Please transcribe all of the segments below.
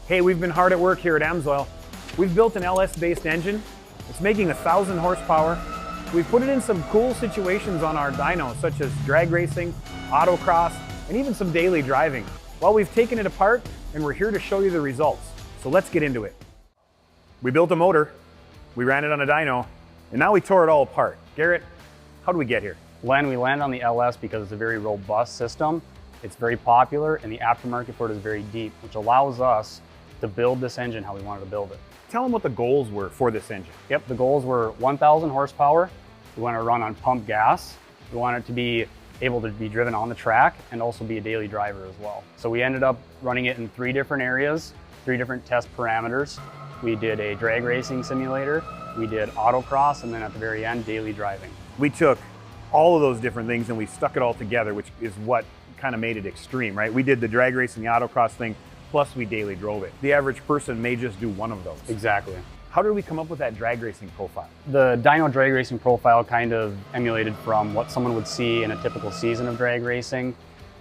Hey, we've been hard at work here at AMSOIL. We've built an LS-based engine. It's making 1,000 horsepower. We've put it in some cool situations on our dyno, such as drag racing, autocross, and even some daily driving. Well, we've taken it apart, and we're here to show you the results. So let's get into it. We built a motor, we ran it on a dyno, and now we tore it all apart. Garrett, how do we get here? Len, we landed on the LS because it's a very robust system. It's very popular, and the aftermarket for it is very deep, which allows us to build this engine how we wanted to build it. Tell them what the goals were for this engine. Yep, the goals were 1,000 horsepower. We want to run on pump gas. We want it to be able to be driven on the track and also be a daily driver as well. So we ended up running it in 3 different areas, 3 different test parameters. We did a drag racing simulator, we did autocross, and then at the very end, daily driving. We took all of those different things and we stuck it all together, which is what kind of made it extreme, right? We did the drag race and the autocross thing, plus we daily drove it. The average person may just do one of those. Exactly. How did we come up with that drag racing profile? The dyno drag racing profile kind of emulated from what someone would see in a typical season of drag racing.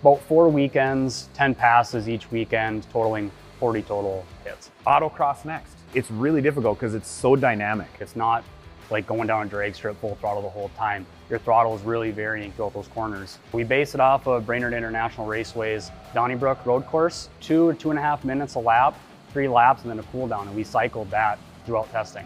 About 4 weekends, 10 passes each weekend, totaling 40 total hits. Autocross next. It's really difficult because it's so dynamic. It's not like going down a drag strip full throttle the whole time. Your throttle is really varying throughout those corners. We base it off of Brainerd International Raceway's Donnybrook road course, 2 to 2.5 minutes a lap, 3 laps, and then a cool down, and we cycled that throughout testing.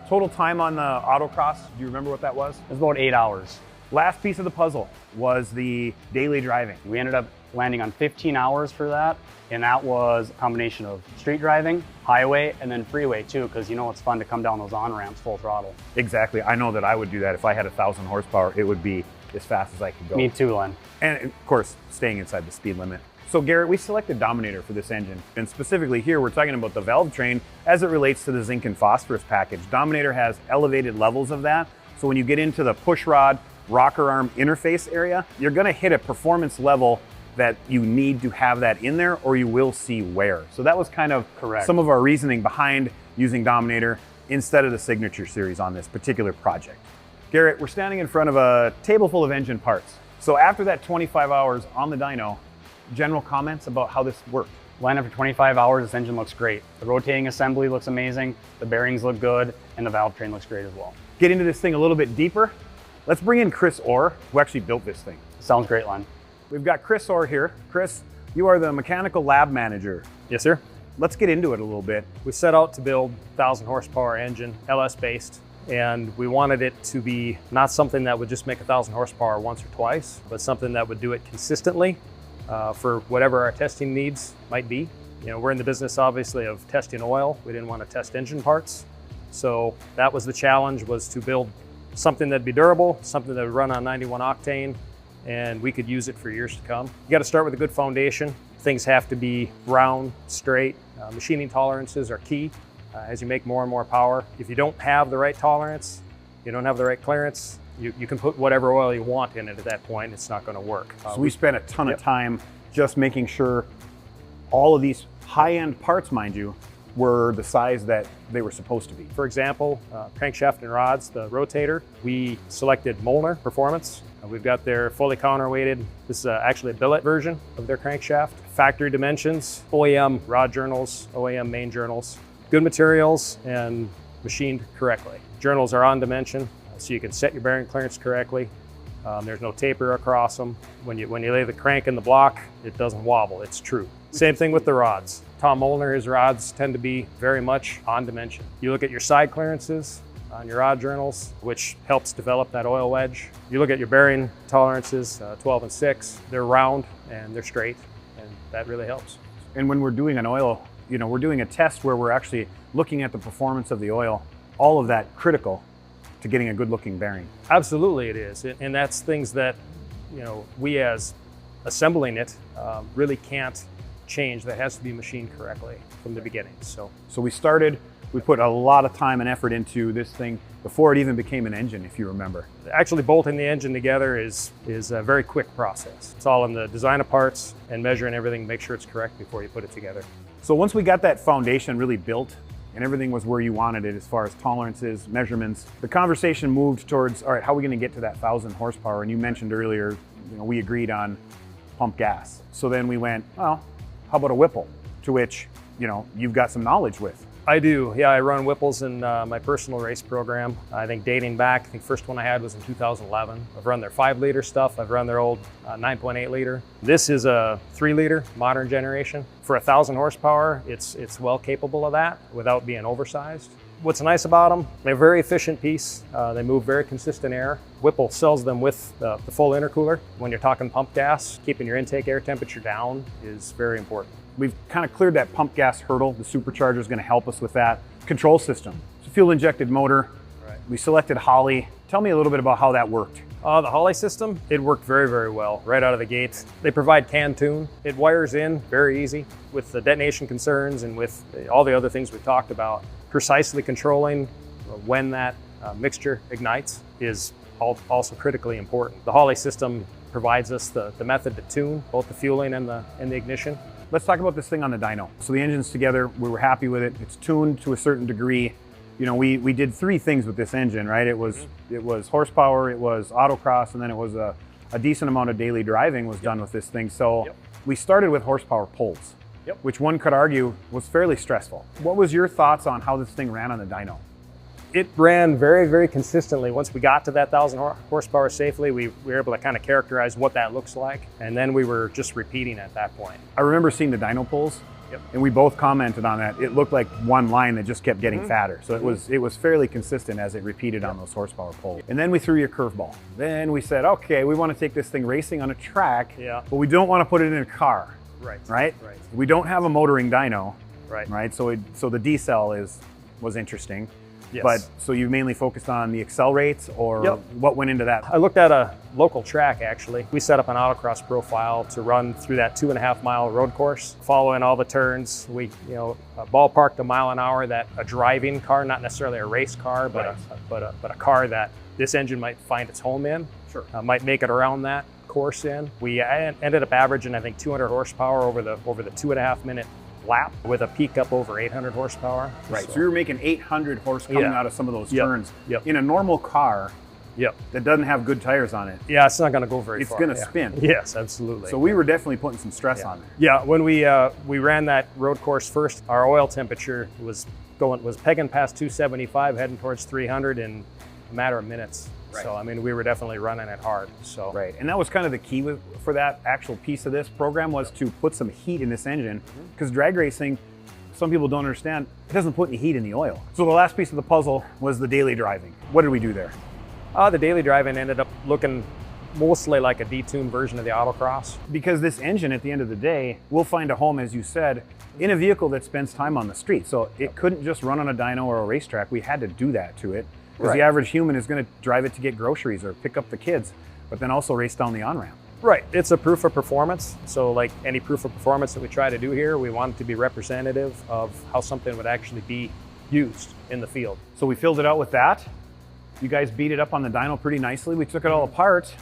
Total time on the autocross, do you remember what that was? It was about 8 hours. Last piece of the puzzle was the daily driving. We ended up landing on 15 hours for that, and that was a combination of street driving, highway, and then freeway too, because you know it's fun to come down those on-ramps full throttle. Exactly, I know that I would do that. If I had 1,000 horsepower, it would be as fast as I could go. Me too, Len. And of course, staying inside the speed limit. So Garrett, we selected Dominator for this engine, and specifically here we're talking about the valve train as it relates to the zinc and phosphorus package. Dominator has elevated levels of that, so when you get into the push rod, rocker arm interface area, you're gonna hit a performance level that you need to have that in there or you will see wear. So that was kind of correct. Some of our reasoning behind using Dominator instead of the Signature series on this particular project. Garrett, we're standing in front of a table full of engine parts. So after that 25 hours on the dyno, general comments about how this worked? Len, after 25 hours, this engine looks great. The rotating assembly looks amazing, the bearings look good, and the valve train looks great as well. Get into this thing a little bit deeper. Let's bring in Chris Orr, who actually built this thing. Sounds great, Len. We've got Chris Orr here. Chris, you are the mechanical lab manager. Yes, sir. Let's get into it a little bit. We set out to build 1,000 horsepower engine, LS based, and we wanted it to be not something that would just make 1,000 horsepower once or twice, but something that would do it consistently for whatever our testing needs might be. You know, we're in the business obviously of testing oil. We didn't want to test engine parts. So that was the challenge, was to build something that'd be durable, something that would run on 91 octane, and we could use it for years to come. You got to start with a good foundation. Things have to be round, straight. Machining tolerances are key as you make more and more power. If you don't have the right tolerance, you don't have the right clearance, you can put whatever oil you want in it at that point, it's not going to work. So we spent a ton of time just making sure all of these high-end parts, mind you, were the size that they were supposed to be. For example, crankshaft and rods, the rotator, we selected Molnar Performance. We've got their fully counterweighted. This is actually a billet version of their crankshaft. Factory dimensions, OEM rod journals, OEM main journals. Good materials and machined correctly. Journals are on dimension, so you can set your bearing clearance correctly. There's no taper across them. When you lay the crank in the block, it doesn't wobble, it's true. Same thing with the rods. Tom Molnar, his rods tend to be very much on dimension. You look at your side clearances on your rod journals, which helps develop that oil wedge. You look at your bearing tolerances, 12 and 6, they're round and they're straight, and that really helps. And when we're doing an oil, you know, we're doing a test where we're actually looking at the performance of the oil, all of that critical to getting a good looking bearing. Absolutely it is, and that's things that, you know, we as assembling it really can't change. That has to be machined correctly from the beginning. So we put a lot of time and effort into this thing before it even became an engine, if you remember. Actually bolting the engine together is a very quick process. It's all in the design of parts and measuring everything, make sure it's correct before you put it together. So once we got that foundation really built and everything was where you wanted it as far as tolerances, measurements, the conversation moved towards, all right, how are we gonna get to that 1,000 horsepower? And you mentioned earlier, you know, we agreed on pump gas. So then we went, well, how about a Whipple to which, you know, you've got some knowledge with. I do, yeah. I run Whipples in my personal race program. I think dating back, I think first one I had was in 2011. I've run their 5-liter stuff. I've run their old 9.8 liter. This is a 3-liter modern generation. For 1,000 horsepower, it's well capable of that without being oversized. What's nice about them, they're a very efficient piece. They move very consistent air. Whipple sells them with the full intercooler. When you're talking pump gas, keeping your intake air temperature down is very important. We've kind of cleared that pump gas hurdle. The Supercharger is going to help us with that. Control system. It's a fuel injected motor. Right. We selected Holley. Tell me a little bit about how that worked. The Holley system, it worked very, very well right out of the gate. They provide can tune. It wires in very easy with the detonation concerns and with all the other things we talked about. Precisely controlling when that mixture ignites is also critically important. The Holley system provides us the method to tune both the fueling and the ignition. Let's talk about this thing on the dyno. So the engine's together, we were happy with it. It's tuned to a certain degree. You know, we did 3 things with this engine, right? It was horsepower, it was autocross, and then it was a decent amount of daily driving was done with this thing. So we started with horsepower pulls, which one could argue was fairly stressful. What was your thoughts on how this thing ran on the dyno? It ran very, very consistently. Once we got to that 1,000 horsepower safely, we were able to kind of characterize what that looks like. And then we were just repeating at that point. I remember seeing the dyno pulls, and we both commented on that. It looked like one line that just kept getting fatter. So it was fairly consistent as it repeated on those horsepower pulls. And then we threw you a curveball. Then we said, okay, we want to take this thing racing on a track, but we don't want to put it in a car. Right? We don't have a motoring dyno. Right? So the decel was interesting. Yes. But so you mainly focused on the accel rates, or what went into that? I looked at a local track actually. We set up an autocross profile to run through that 2.5-mile road course, following all the turns. We, ballparked a mile an hour that a driving car, not necessarily a race car, but a car that this engine might find its home in. Sure. Might make it around that course in. We ended up averaging, I think, 200 horsepower over the 2.5-minute lap with a peak up over 800 horsepower. Right, so you're making 800 horse coming out of some of those turns. In a normal car that doesn't have good tires on it. Yeah, it's not going to go very far. It's going to spin. Yes, absolutely. So we were definitely putting some stress on there. Yeah, when we ran that road course first, our oil temperature was pegging past 275, heading towards 300 in a matter of minutes. Right. So, I mean, we were definitely running it hard. So. Right, and that was kind of the key for that actual piece of this program was to put some heat in this engine, because drag racing, some people don't understand, it doesn't put any heat in the oil. So the last piece of the puzzle was the daily driving. What did we do there? The daily driving ended up looking mostly like a detuned version of the autocross. Because this engine, at the end of the day, will find a home, as you said, in a vehicle that spends time on the street. So it couldn't just run on a dyno or a racetrack. We had to do that to it. Because the average human is going to drive it to get groceries or pick up the kids, but then also race down the on-ramp. Right, it's a proof of performance. So like any proof of performance that we try to do here, we want it to be representative of how something would actually be used in the field. So we filled it out with that. You guys beat it up on the dyno pretty nicely. We took it all apart,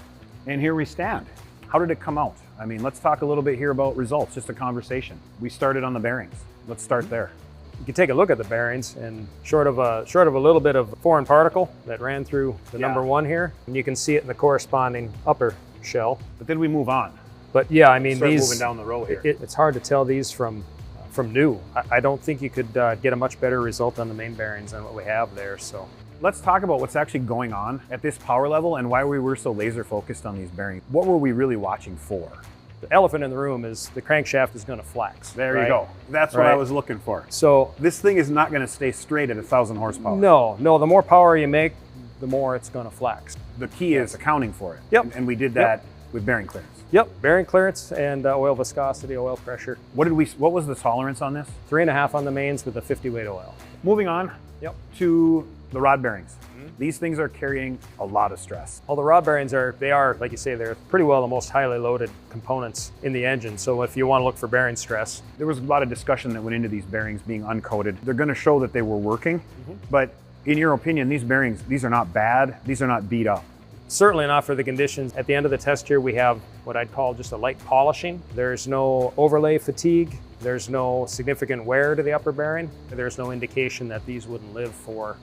and here we stand. How did it come out? I mean, let's talk a little bit here about results, just a conversation. We started on the bearings. Let's start there. You can take a look at the bearings, and short of a little bit of foreign particle that ran through the number 1 here, and you can see it in the corresponding upper shell. But then we move on. But yeah, I mean, these moving down the row here. It's hard to tell these from new. I don't think you could get a much better result on the main bearings than what we have there. So let's talk about what's actually going on at this power level and why we were so laser focused on these bearings. What were we really watching for? The elephant in the room is the crankshaft is going to flex. There you go. That's what I was looking for. So this thing is not going to stay straight at 1,000 horsepower. No. The more power you make, the more it's going to flex. The key is accounting for it. Yep. And we did that with bearing clearance. Yep. Bearing clearance and oil viscosity, oil pressure. What was the tolerance on this? 3.5 on the mains with a 50 weight oil. Moving on to the rod bearings. These things are carrying a lot of stress. Well, the rod bearings are, like you say, they're pretty well the most highly loaded components in the engine. So if you want to look for bearing stress. There was a lot of discussion that went into these bearings being uncoated. They're going to show that they were working, but in your opinion, these bearings, these are not bad, these are not beat up. Certainly not for the conditions. At the end of the test here, we have what I'd call just a light polishing. There's no overlay fatigue. There's no significant wear to the upper bearing. There's no indication that these wouldn't live for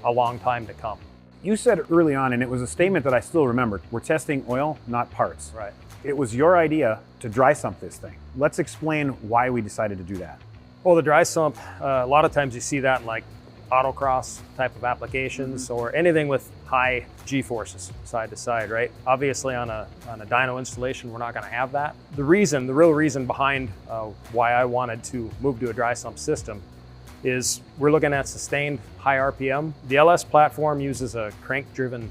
a long time to come. You said early on, and it was a statement that I still remember, we're testing oil, not parts. Right. It was your idea to dry sump this thing. Let's explain why we decided to do that. Well, the dry sump, a lot of times you see that in like autocross type of applications or anything with high G-forces side to side, right? Obviously on a dyno installation, we're not gonna have that. The real reason behind why I wanted to move to a dry sump system is we're looking at sustained high RPM. The LS platform uses a crank-driven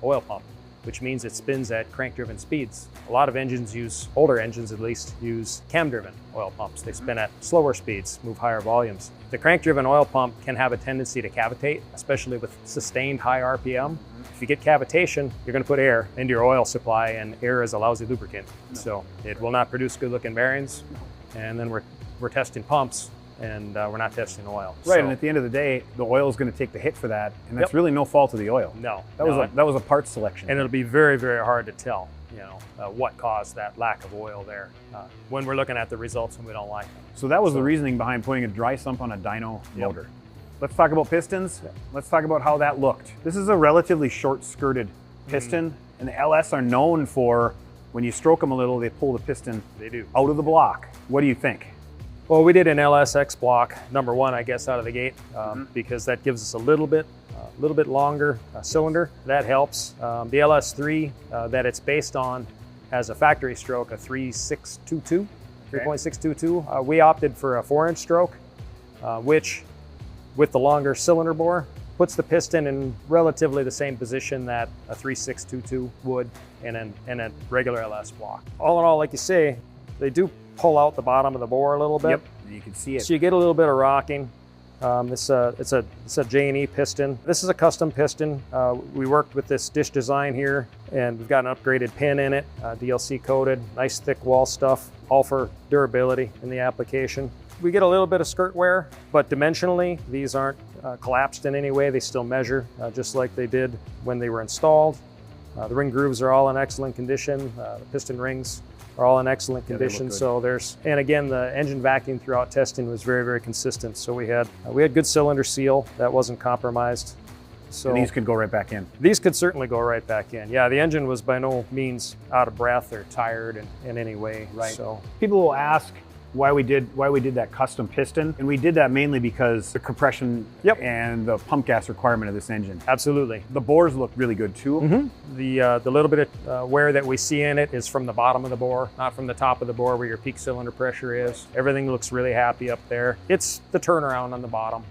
oil pump, which means it spins at crank-driven speeds. A lot of engines older engines at least, use cam-driven oil pumps. They spin at slower speeds, move higher volumes. The crank-driven oil pump can have a tendency to cavitate, especially with sustained high RPM. If you get cavitation, you're gonna put air into your oil supply, and air is a lousy lubricant. So it will not produce good-looking bearings. And then we're testing pumps, and we're not testing oil. Right, So, and at the end of the day, the oil is going to take the hit for that, and that's really no fault of the oil. no, That was a part selection. and it'll be very, very hard to tell, what caused that lack of oil there when we're looking at the results and we don't like them. So that was the reasoning behind putting a dry sump on a dyno motor. Let's talk about pistons. Let's talk about how that looked. This is a relatively short-skirted piston, and the LS are known for, when you stroke them a little, they pull the piston out of the block. What do you think? Well, we did an LSX block, number one, I guess, out of the gate, because that gives us a little bit longer cylinder. That helps. The LS3 that it's based on has a factory stroke, a 3.622. We opted for a 4-inch stroke, which, with the longer cylinder bore, puts the piston in relatively the same position that a 3.622 would in a regular LS block. All in all, like you say, they do pull out the bottom of the bore a little bit. Yep, you can see it. So you get a little bit of rocking. It's a J&E piston. This is a custom piston. We worked with this dish design here, and we've got an upgraded pin in it, DLC coated, nice thick wall stuff, all for durability in the application. We get a little bit of skirt wear, but dimensionally, these aren't collapsed in any way. They still measure just like they did when they were installed. The ring grooves are all in excellent condition. The piston rings are all in excellent condition. So and again, the engine vacuum throughout testing was very, very consistent. So we had good cylinder seal that wasn't compromised. So And these could go right back in. These could certainly go right back in. Yeah, the engine was by no means out of breath or tired in any way. Right. So People will ask why we did that custom piston, and we did that mainly because the compression and the pump gas requirement of this engine. absolutely. The bores look really good too. The little bit of wear that we see in it is from the bottom of the bore, not from the top of the bore where your peak cylinder pressure is. Everything looks really happy up there. It's the turnaround on the bottom.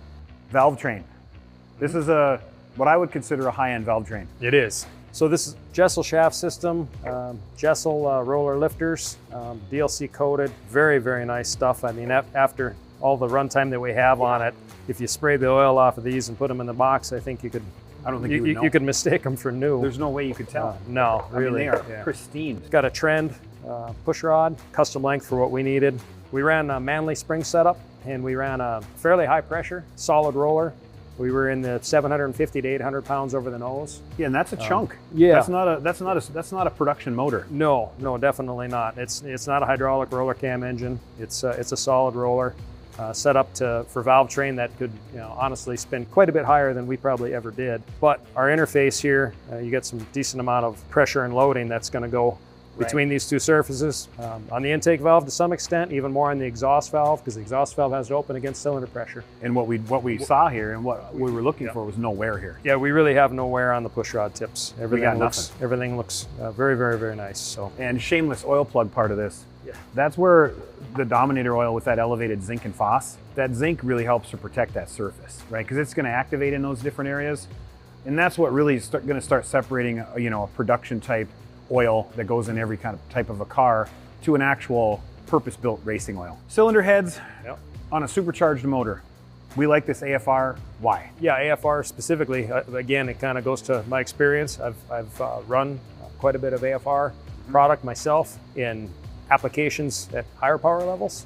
Valve train. This is what I would consider a high-end valve train. It is. So this is Jessel shaft system, Jessel roller lifters, DLC coated, very, very nice stuff. I mean, after all the runtime that we have on it, if you spray the oil off of these and put them in the box, I think you could. I don't think you would know. You could mistake them for new. There's no way you could tell. No, really. I mean, they are pristine. It's got a trend push rod, custom length for what we needed. We ran a Manley spring setup, and we ran a fairly high pressure, solid roller. We were in the 750 to 800 pounds over the nose. Yeah, and that's a chunk. Yeah. That's not a production motor. No, definitely not. It's not a hydraulic roller cam engine. It's a solid roller set up for valve train that could, honestly spin quite a bit higher than we probably ever did. But our interface here, you get some decent amount of pressure and loading that's going to go between these two surfaces. On the intake valve to some extent, even more on the exhaust valve, because the exhaust valve has to open against cylinder pressure. And what we saw here and what we were looking for was no wear here. Yeah, we really have no wear on the push rod tips. Everything nothing. looks very, very, very nice. So. And shameless oil plug part of this. Yeah. That's where the Dominator oil with that elevated zinc and phos, that zinc really helps to protect that surface, right? Because it's going to activate in those different areas. And that's what really is going to start separating, a production type oil that goes in every kind of type of a car to an actual purpose-built racing oil. Cylinder heads on a supercharged motor. We like this AFR. Why? Yeah, AFR specifically. Again, it kind of goes to my experience. I've run quite a bit of AFR product myself in applications at higher power levels.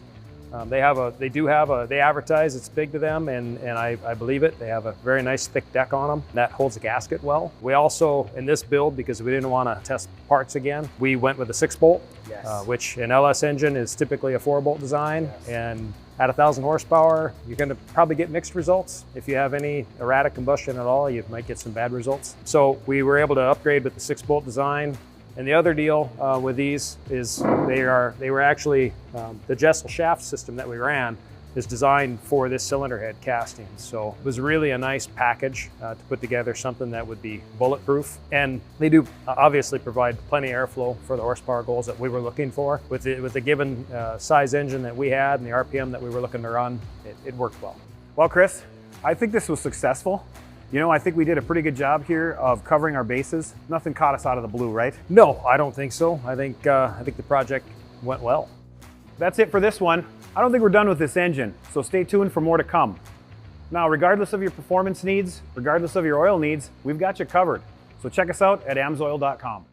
They advertise it's big to them, and I believe it. They have a very nice thick deck on them that holds a gasket well. We also, in this build, because we didn't want to test parts again, we went with a 6-bolt, which an LS engine is typically a 4-bolt design. And at 1,000 horsepower, you're going to probably get mixed results. If you have any erratic combustion at all, you might get some bad results. So we were able to upgrade with the 6-bolt design. And the other deal with these is they were actually, the Jessel shaft system that we ran is designed for this cylinder head casting. So it was really a nice package to put together something that would be bulletproof. And they do obviously provide plenty of airflow for the horsepower goals that we were looking for. With the given size engine that we had and the RPM that we were looking to run, it worked well. Well, Chris, I think this was successful. You know, I think we did a pretty good job here of covering our bases. Nothing caught us out of the blue, right? No, I don't think so. I think the project went well. That's it for this one. I don't think we're done with this engine, so stay tuned for more to come. Now, regardless of your performance needs, regardless of your oil needs, we've got you covered. So check us out at amsoil.com.